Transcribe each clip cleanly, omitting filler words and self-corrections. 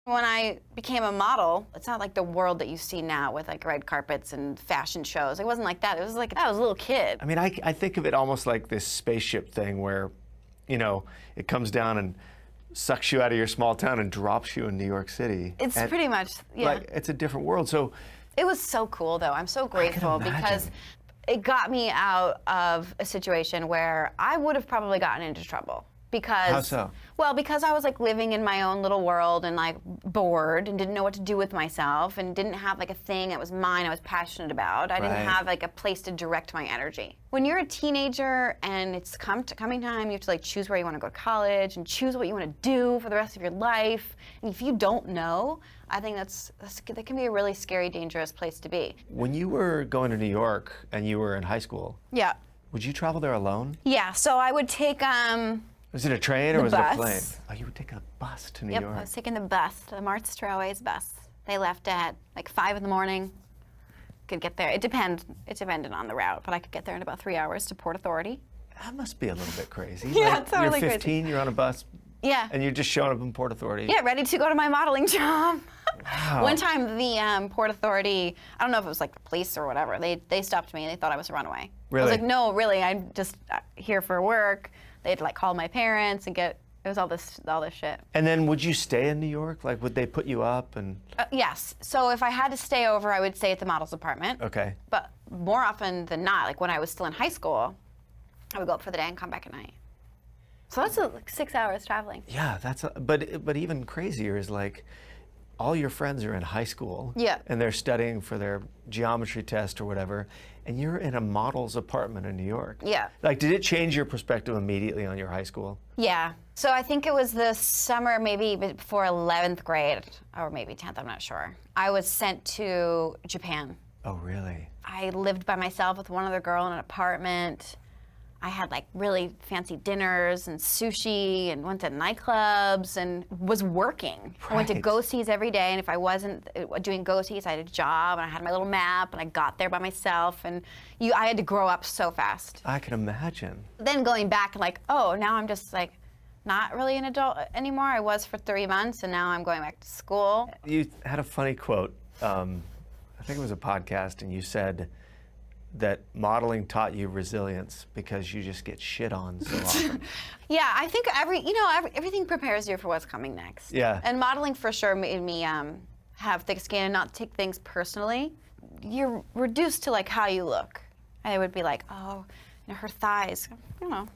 When I became a model, it's not like the world that you see now with like red carpets and fashion shows. It wasn't like that. It was like I was a little kid. I mean, I think of it almost like this spaceship thing where, you know, it comes down and sucks you out of your small town and drops you in New York City. It's pretty much, yeah. Like, it's a different world. So it was so cool, though. I'm so grateful because it got me out of a situation where I would have probably gotten into trouble. Because, how so? Well, because I was like living in my own little world and like bored and didn't know what to do with myself and didn't have like a thing that was mine I was passionate about. I didn't have like a place to direct my energy. When you're a teenager and it's coming time, you have to like choose where you want to go to college and choose what you want to do for the rest of your life. And if you don't know, I think that can be a really scary, dangerous place to be. When you were going to New York and you were in high school, yeah, would you travel there alone? Yeah, so I would take was it a train or was it a plane? Oh, you would take a bus to New York. Yep, I was taking the bus, the Martha Strawways bus. They left at like 5 in the morning. Could get there. It depended on the route, but I could get there in about 3 hours to Port Authority. That must be a little bit crazy. Yeah, like, totally you're 15, crazy. You're on a bus. Yeah. And you're just showing up in Port Authority. Yeah, ready to go to my modeling job. Wow. One time the Port Authority, I don't know if it was like the police or whatever, they stopped me and they thought I was a runaway. Really? I was like, no, really, I'm just here for work. They'd like call my parents and it was all this shit. And then would you stay in New York? Like, would they put you up and? Yes. So if I had to stay over, I would stay at the model's apartment. Okay. But more often than not, like when I was still in high school, I would go up for the day and come back at night. So that's like 6 hours traveling. Yeah, but even crazier is like, all your friends are in high school. Yeah. And they're studying for their geometry test or whatever, and you're in a model's apartment in New York. Yeah. Like, did it change your perspective immediately on your high school? Yeah. So I think it was the summer, maybe before 11th grade, or maybe 10th, I'm not sure. I was sent to Japan. Oh, really? I lived by myself with one other girl in an apartment. I had like really fancy dinners and sushi and went to nightclubs and was working. Right. I went to go-sees every day, and if I wasn't doing go-sees, I had a job and I had my little map and I got there by myself, and I had to grow up so fast. I can imagine. Then going back like, oh, now I'm just like not really an adult anymore. I was for 3 months and now I'm going back to school. You had a funny quote, I think it was a podcast, and you said that modeling taught you resilience because you just get shit on so often. Yeah, I think everything prepares you for what's coming next. Yeah. And modeling for sure made me have thick skin and not take things personally. You're reduced to like how you look. And it would be like, oh, her thighs,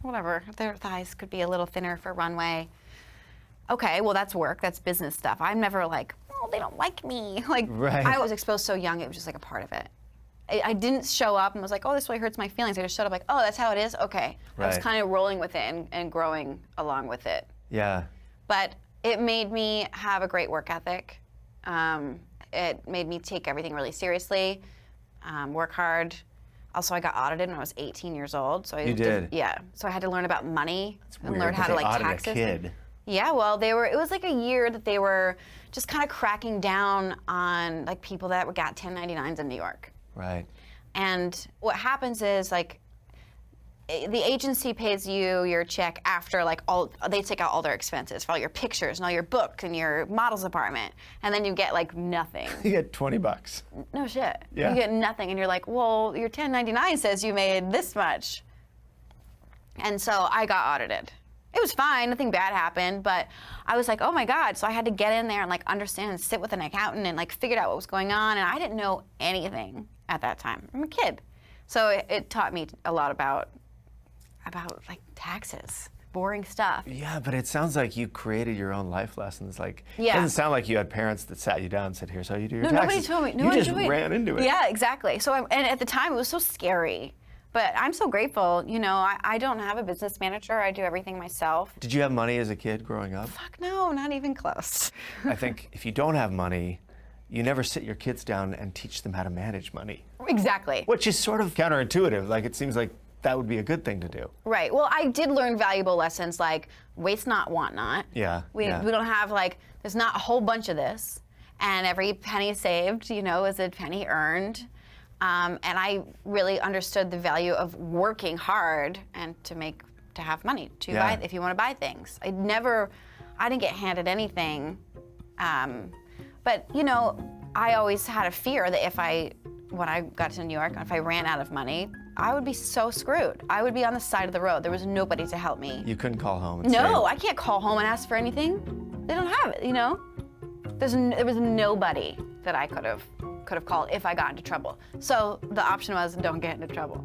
whatever. Their thighs could be a little thinner for runway. Okay, well that's work, that's business stuff. I'm never like, oh, they don't like me. Like, right. I was exposed so young, it was just like a part of it. I didn't show up and was like, oh, this really hurts my feelings. I just showed up like, oh, that's how it is? Okay. Right. I was kind of rolling with it and growing along with it. Yeah. But it made me have a great work ethic. It made me take everything really seriously, work hard. Also, I got audited when I was 18 years old. So you did? Yeah. So I had to learn about money and learn how to like taxes. A kid. Yeah, well, it was like a year that they were just kind of cracking down on like people that got 1099s in New York. Right. And what happens is like the agency pays you your check after like they take out all their expenses for all your pictures and all your books and your model's apartment, and then you get like nothing. You get $20. No shit. Yeah. You get nothing, and you're like, well, your 1099 says you made this much. And so I got audited. It was fine, nothing bad happened, but I was like, oh my God. So I had to get in there and like understand and sit with an accountant and like figure out what was going on, and I didn't know anything at that time. I'm a kid. So it taught me a lot about like taxes, boring stuff. Yeah, but it sounds like you created your own life lessons. Like, yeah. It doesn't sound like you had parents that sat you down and said, here's how you do your taxes. Nobody told me. You just ran into it. Yeah, exactly. So and at the time it was so scary. But I'm so grateful. I don't have a business manager. I do everything myself. Did you have money as a kid growing up? Fuck no, not even close. I think if you don't have money, you never sit your kids down and teach them how to manage money. Exactly. Which is sort of counterintuitive. Like, it seems like that would be a good thing to do. Right. Well, I did learn valuable lessons like waste not, want not. Yeah. We don't have like, there's not a whole bunch of this. And every penny saved, is a penny earned. And I really understood the value of working hard and to have money to buy if you want to buy things. I didn't get handed anything. But you know, I always had a fear that when I got to New York, if I ran out of money, I would be so screwed. I would be on the side of the road. There was nobody to help me. You couldn't call home and No, say, I can't call home and ask for anything. They don't have it, you know? There was nobody that I could have called if I got into trouble. So the option was don't get into trouble.